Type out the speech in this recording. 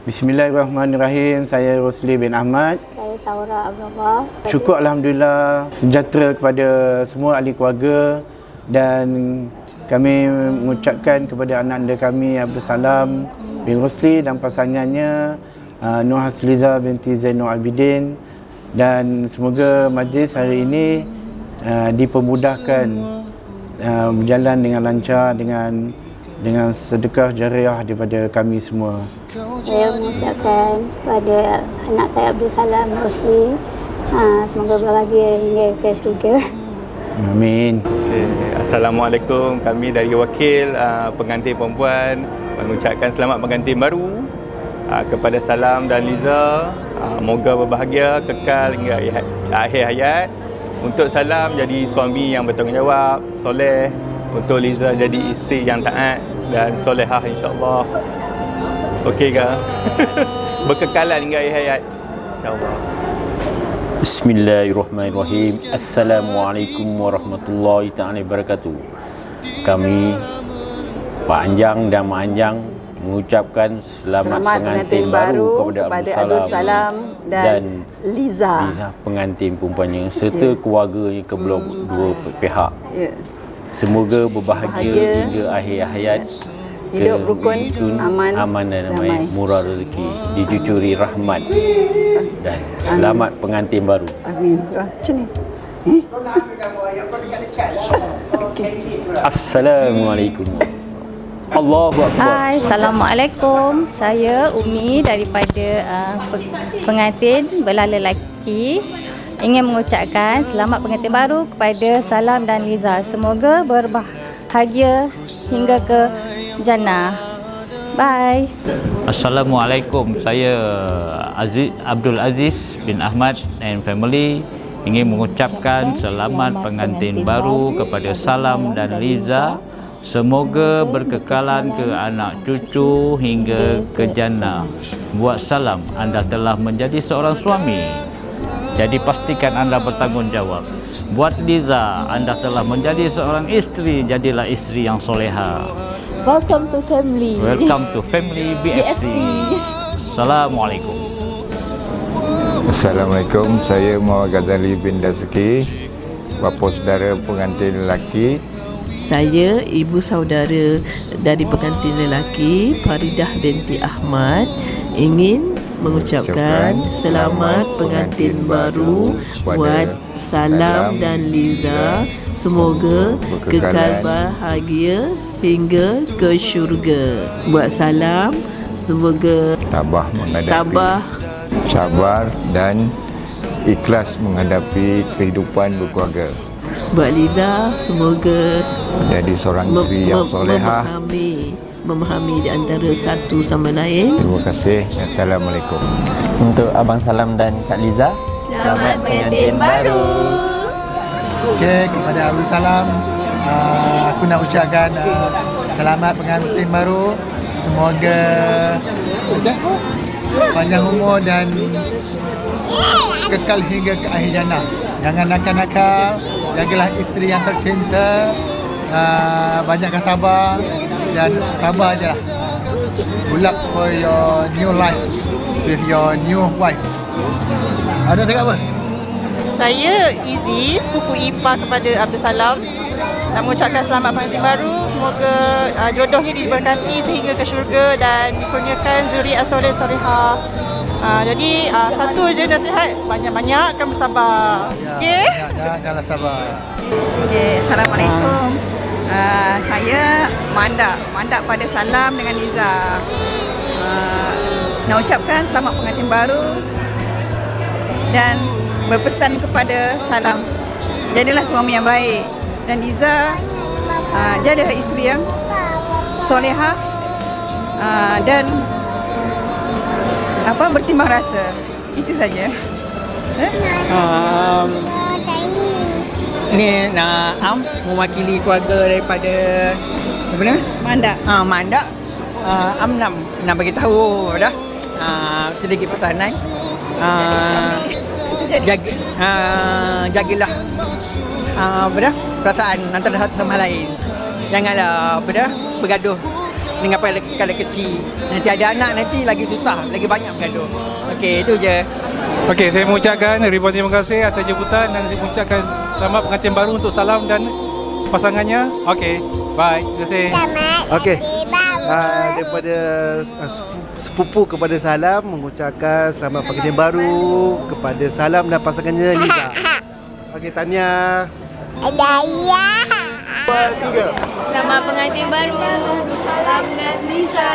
Bismillahirrahmanirrahim. Saya Rosli bin Ahmad. Saya Saura Abdullah. Syukur Alhamdulillah sejahtera kepada semua ahli keluarga, dan kami mengucapkan kepada anak anda kami Abdul Salam bin Rosli dan pasangannya Nur Hasliza binti Zainul Abidin, dan semoga majlis hari ini dipermudahkan, berjalan dengan lancar dengan sedekah jariah daripada kami semua. Saya mengucapkan kepada anak saya Abdul Salam Rosli, semoga berbahagia hingga ke syurga. Amin. Okay. Assalamualaikum. Kami dari wakil pengantin perempuan mengucapkan selamat pengantin baru kepada Salam dan Liza. Moga berbahagia kekal hingga akhir hayat. Untuk Salam jadi suami yang bertanggungjawab, soleh. Untuk Liza jadi isteri yang taat dan solehah, insya-Allah. Okey ke? Berkekalan hingga akhir hayat, insya-Allah. Bismillahirrahmanirrahim. Assalamualaikum warahmatullahi taala wabarakatuh. Kami Pak Anjang dan Mak Anjang mengucapkan selamat pengantin baru kepada Abdul Salam dan Liza, pengantin perempuannya serta keluarganya kedua pihak. Semoga berbahagia hingga akhir hayat, hidup rukun, aman dan damai, murah rezeki, dicucuri rahmat, dan selamat pengantin baru. Amin. Macam ni. Assalamualaikum. Allahu Akbar. Hai, Assalamualaikum. Saya Umi daripada pengantin belah lelaki. Ingin mengucapkan selamat pengantin baru kepada Salam dan Liza. Semoga berbahagia hingga ke jannah. Bye. Assalamualaikum. Saya Abdul Aziz bin Ahmad and family ingin mengucapkan selamat pengantin baru kepada Salam dan Liza. Semoga berkekalan ke anak cucu hingga ke jannah. Buat Salam, anda telah menjadi seorang suami. Jadi pastikan anda bertanggungjawab. Buat Liza, anda telah menjadi seorang isteri. Jadilah isteri yang soleha. Welcome to family. Welcome to family BFC. Assalamualaikum. Assalamualaikum. Saya Muhammad Ghazali bin Dasuki, bapa saudara pengantin lelaki. Saya ibu saudara dari pengantin lelaki Faridah binti Ahmad, ingin mengucapkan selamat pengantin baru buat Salam dan Liza. Semoga kekal bahagia hingga ke syurga. Buat Salam, semoga tabah sabar dan ikhlas menghadapi kehidupan berkeluarga. Buat Liza, semoga menjadi seorang isteri yang solehah, memahami di antara satu sama lain. Terima kasih. Assalamualaikum. Untuk Abang Salam dan Kak Liza, selamat pengantin baru. Okey, kepada Abdul Salam, aku nak ucapkan selamat pengantin baru. Semoga panjang umur dan kekal hingga ke akhir jannah. Jangan nakal-nakal, jagalah isteri yang tercinta, banyakkan sabar dan sabar je lah. Good luck for your new life with your new wife. Ada cakap apa? Saya Izzy, sepupu ipar kepada Abdul Salam, nak mengucapkan selamat pengantin baru. Semoga jodohnya diberkati sehingga ke syurga dan dikurniakan zuriat soleh solehah. Jadi satu je nasihat, banyak-banyakkan bersabar. Okey? Janganlah sabar. Okey, Assalamualaikum. Saya Mandak pada Salam dengan Liza. Nak ucapkan selamat pengantin baru dan berpesan kepada Salam, jadilah suami yang baik, dan Liza jadilah isteri yang solehah dan bertimbang rasa. Itu saja. Ni mewakili keluarga daripada apa nama? Mandak. Nak bagi tahu dah sedikit pesanan. Jagalah perasaan antara satu sama lain. Janganlah bergaduh dengan pada kecil. Nanti ada anak nanti lagi susah, lagi banyak bergaduh. Okey, itu je. Okey, saya mengucapkan ribuan terima kasih atas jemputan dan saya mengucapkan selamat pengantin baru untuk Salam dan pasangannya. Okey, bye. Terima kasih. Okey. Daripada sepupu kepada Salam mengucapkan selamat pengantin baru kepada Salam dan pasangannya Liza. Okey, tahniah. Selamat pengantin baru Salam dan Liza.